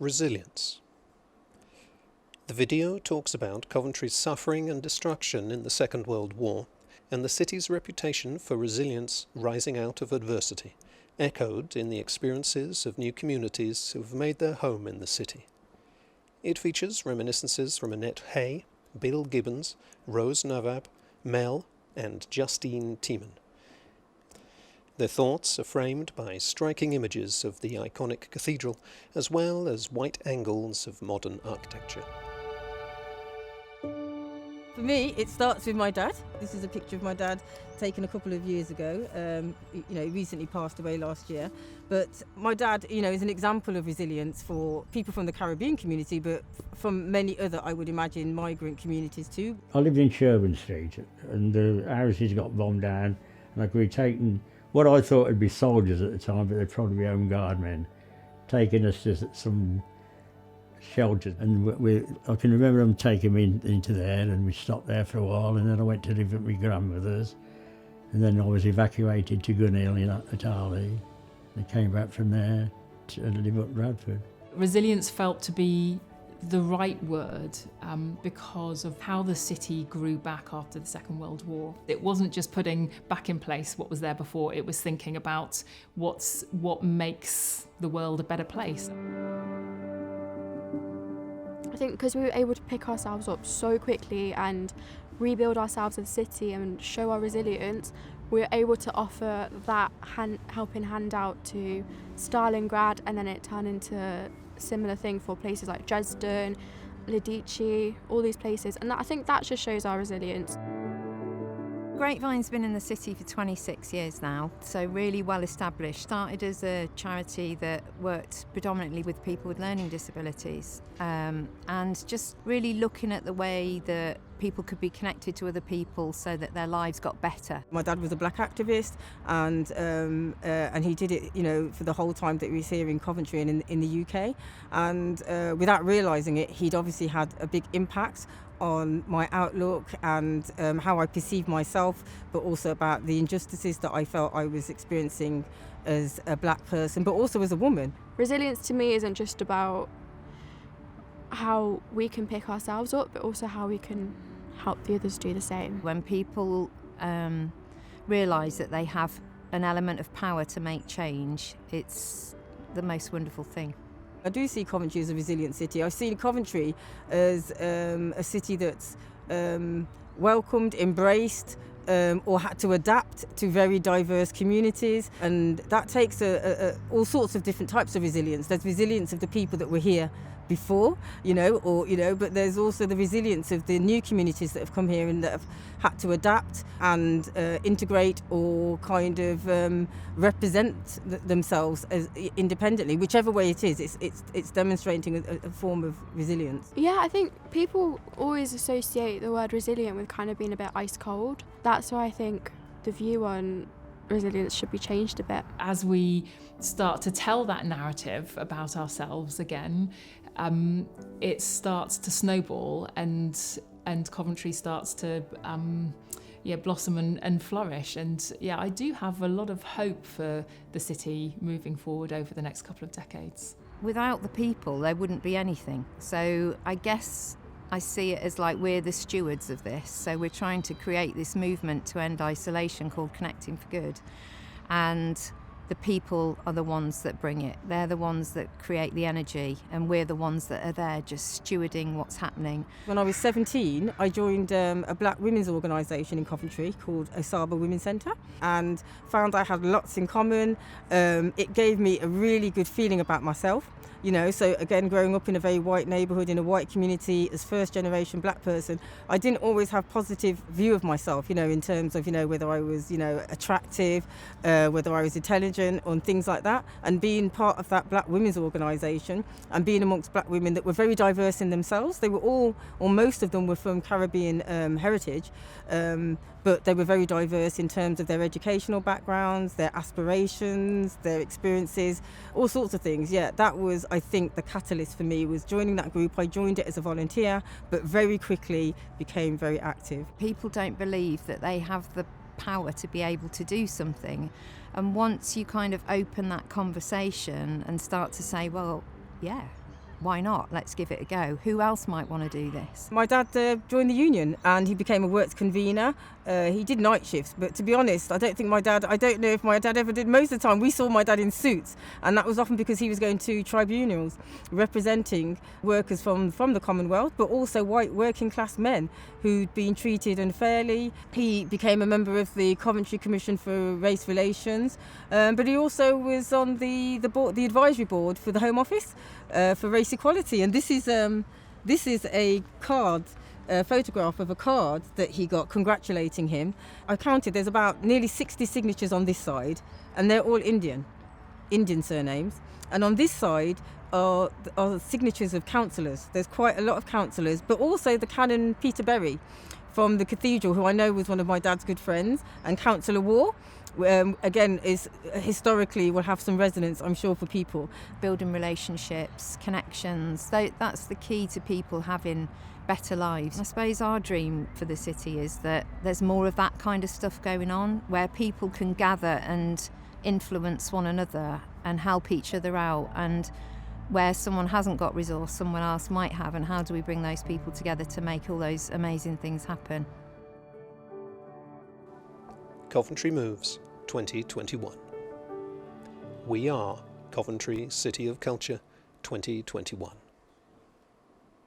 Resilience. The video talks about Coventry's suffering and destruction in the Second World War, and the city's reputation for resilience rising out of adversity, echoed in the experiences of new communities who have made their home in the city. It features reminiscences from Annette Hay, Bill Gibbons, Rose Navab, Mel, and Justine Tiemann. Their thoughts are framed by striking images of the iconic cathedral, as well as white angles of modern architecture. For me, it starts with my dad. This is a picture of my dad taken a couple of years ago. He recently passed away last year. But my dad, is an example of resilience for people from the Caribbean community, but from many other, I would imagine, migrant communities too. I lived in Sherburn Street, and the houses got bombed down, and I could be taken. What I thought would be soldiers at the time, but they'd probably be home guard men, taking us to some shelters. And I can remember them taking me into there, and we stopped there for a while, and then I went to live at my grandmother's. And then I was evacuated to Gunhill at Arley. And I came back from there to live at Bradford. Resilience felt to be the right word because of how the city grew back after the Second World War. It wasn't just putting back in place what was there before, it was thinking about what makes the world a better place. I think because we were able to pick ourselves up so quickly and rebuild ourselves as a city and show our resilience, we were able to offer that helping hand out to Stalingrad, and then it turned into a similar thing for places like Dresden, Lidice, all these places, and I think that just shows our resilience. Grapevine's been in the city for 26 years now, so really well established. Started as a charity that worked predominantly with people with learning disabilities, and just really looking at the way that people could be connected to other people so that their lives got better. My dad was a black activist, and he did it, for the whole time that he was here in Coventry and in the UK. And without realising it, he'd obviously had a big impact on my outlook and how I perceive myself, but also about the injustices that I felt I was experiencing as a black person, but also as a woman. Resilience to me isn't just about how we can pick ourselves up, but also how we can help the others do the same. When people realise that they have an element of power to make change, it's the most wonderful thing. I do see Coventry as a resilient city. I see Coventry as a city that's welcomed, embraced, or had to adapt to very diverse communities, and that takes all sorts of different types of resilience. There's resilience of the people that were here before, but there's also the resilience of the new communities that have come here and that have had to adapt and integrate or kind of represent themselves as independently. Whichever way it is, it's demonstrating a form of resilience. Yeah, I think people always associate the word resilient with kind of being a bit ice cold. That's why I think the view on resilience should be changed a bit. As we start to tell that narrative about ourselves again, it starts to snowball, and Coventry starts to blossom and flourish. And I do have a lot of hope for the city moving forward over the next couple of decades. Without the people, there wouldn't be anything. So I guess I see it as like we're the stewards of this. So we're trying to create this movement to end isolation called Connecting for Good. And the people are the ones that bring it. They're the ones that create the energy, and we're the ones that are there just stewarding what's happening. When I was 17, I joined a black women's organisation in Coventry called Osaba Women's Centre, and found I had lots in common. It gave me a really good feeling about myself. So again, growing up in a very white neighbourhood, in a white community, as first generation black person, I didn't always have positive view of myself, in terms of, whether I was, attractive, whether I was intelligent, or things like that. And being part of that black women's organisation and being amongst black women that were very diverse in themselves, they were all, or most of them were from Caribbean heritage, but they were very diverse in terms of their educational backgrounds, their aspirations, their experiences, all sorts of things. Yeah, that was, I think, the catalyst for me, was joining that group. I joined it as a volunteer, but very quickly became very active. People don't believe that they have the power to be able to do something. And once you kind of open that conversation and start to say, well, yeah, why not? Let's give it a go. Who else might want to do this? My dad joined the union and he became a works convener. He did night shifts, but to be honest, I don't know if my dad ever did. Most of the time we saw my dad in suits, and that was often because he was going to tribunals representing workers from the Commonwealth, but also white working class men who'd been treated unfairly. He became a member of the Coventry Commission for Race Relations, but he also was on the advisory board for the Home Office for race equality. And this is a card, a photograph of a card that he got congratulating him. I counted, there's about nearly 60 signatures on this side, and they're all Indian surnames. And on this side are signatures of councillors. There's quite a lot of councillors, but also the Canon Peter Berry from the cathedral, who I know was one of my dad's good friends, and Councillor War. Again, is historically will have some resonance, I'm sure, for people. Building relationships, connections, that's the key to people having better lives. I suppose our dream for the city is that there's more of that kind of stuff going on, where people can gather and influence one another and help each other out, and where someone hasn't got resource, someone else might have, and how do we bring those people together to make all those amazing things happen? Coventry Moves 2021. We are Coventry City of Culture 2021.